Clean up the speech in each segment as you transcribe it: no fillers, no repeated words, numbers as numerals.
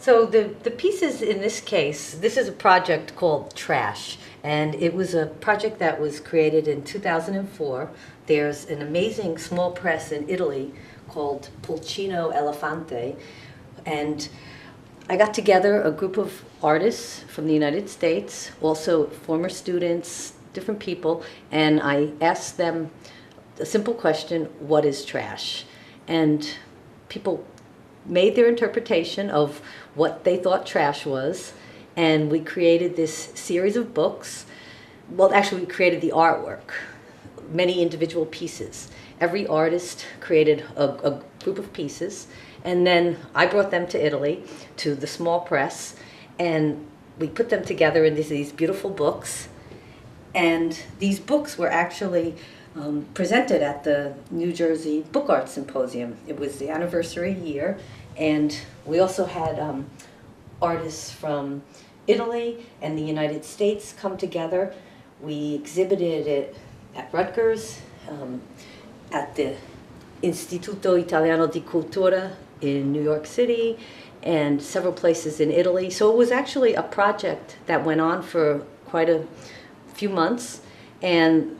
So the pieces in this case, this is a project called Trash, and it was a project that was created in 2004. There's an amazing small press in Italy called Pulcino Elefante, and I got together a group of artists from the United States, also former students, different people, and I asked them a simple question: what is trash? And people made their interpretation of what they thought trash was, and we created this series of books. Well, actually, we created the artwork, many individual pieces. Every artist created a group of pieces, and then I brought them to Italy, to the small press, and we put them together into these beautiful books. And these books were actually presented at the New Jersey Book Art Symposium. It was the anniversary year, and we also had artists from Italy and the United States come together. We exhibited it at Rutgers, at the Istituto Italiano di Cultura in New York City, and several places in Italy. So it was actually a project that went on for quite a few months, and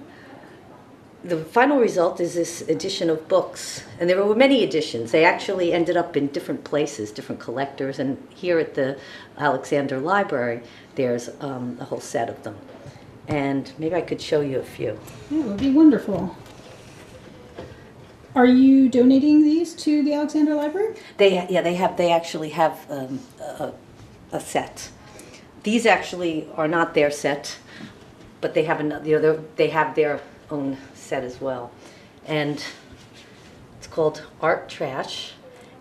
the final result is this edition of books. And there were many editions. They actually ended up in different places, different collectors, and here at the Alexander Library there's a whole set of them. And maybe I could show you a few. Yeah, it would be wonderful. Are you donating these to the Alexander Library? They actually have a set. These actually are not their set, but they have another. They have their own set as well, and it's called Art Trash.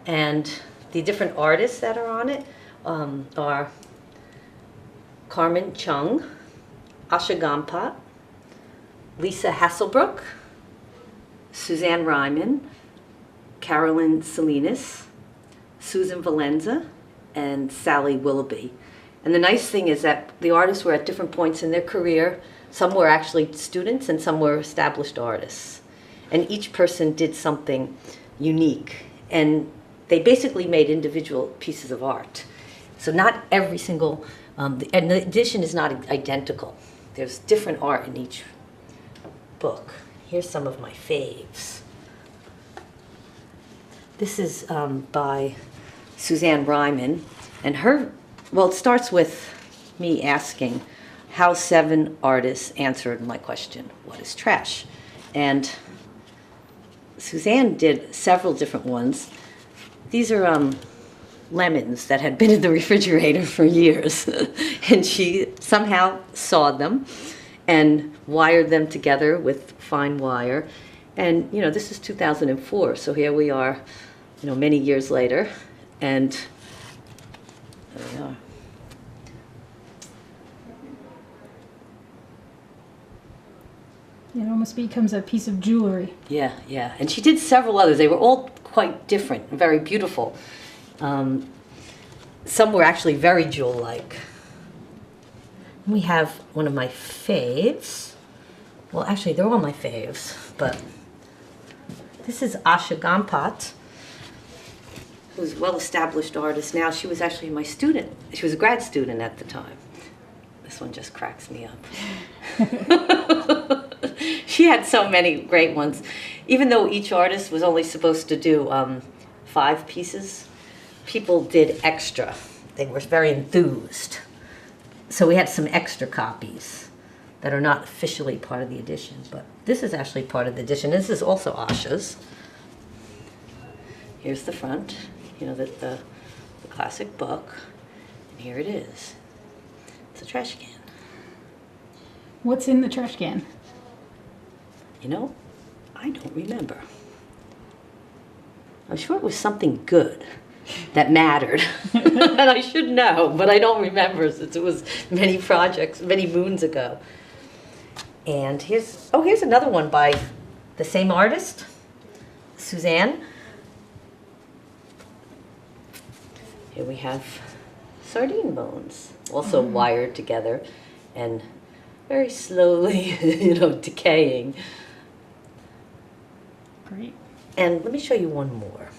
And the different artists that are on it are Carmen Chung, Asha Gampat, Lisa Hasselbrook, Suzanne Ryman, Carolyn Salinas, Susan Valenza, and Sally Willoughby. And the nice thing is that the artists were at different points in their career. Some were actually students and some were established artists. And each person did something unique. And they basically made individual pieces of art. So not every single, and the edition is not identical. There's different art in each book. Here's some of my faves. This is by Suzanne Ryman, and it starts with me asking how 7 artists answered my question, what is trash? And Suzanne did several different ones. These are lemons that had been in the refrigerator for years, and she somehow sawed them and wired them together with fine wire. And this is 2004, so here we are, many years later, and there we are. It almost becomes a piece of jewelry. Yeah, and she did several others. They were all quite different and very beautiful. Some were actually very jewel-like. We have one of my faves. Well, actually, they're all my faves, but this is Asha Gampat, who's a well-established artist now. She was actually my student. She was a grad student at the time. This one just cracks me up. She had so many great ones. Even though each artist was only supposed to do 5 pieces, people did extra. They were very enthused. So we had some extra copies that are not officially part of the edition, but this is actually part of the edition. This is also Asha's. Here's the front, the classic book, and here it is. It's a trash can. What's in the trash can? I don't remember. I'm sure it was something good that mattered. And I should know, but I don't remember since it was many moons ago. And here's another one by the same artist, Suzanne. Here we have sardine bones, also wired together and very slowly, decaying. Great. And let me show you one more.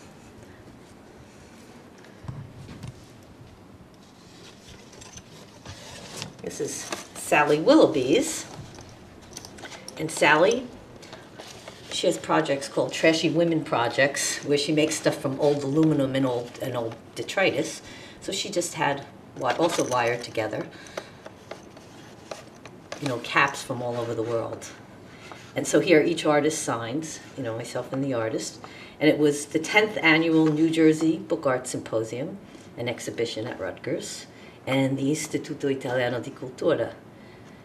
This is Sally Willoughby's. And Sally, she has projects called Trashy Women Projects, where she makes stuff from old aluminum and old detritus. So she just had also wired together, caps from all over the world. And so here each artist signs, myself and the artist. And it was the 10th annual New Jersey Book Art Symposium, an exhibition at Rutgers, and the Istituto Italiano di Cultura.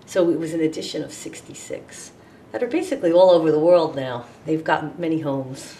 So it was an edition of 66 that are basically all over the world now. They've got many homes.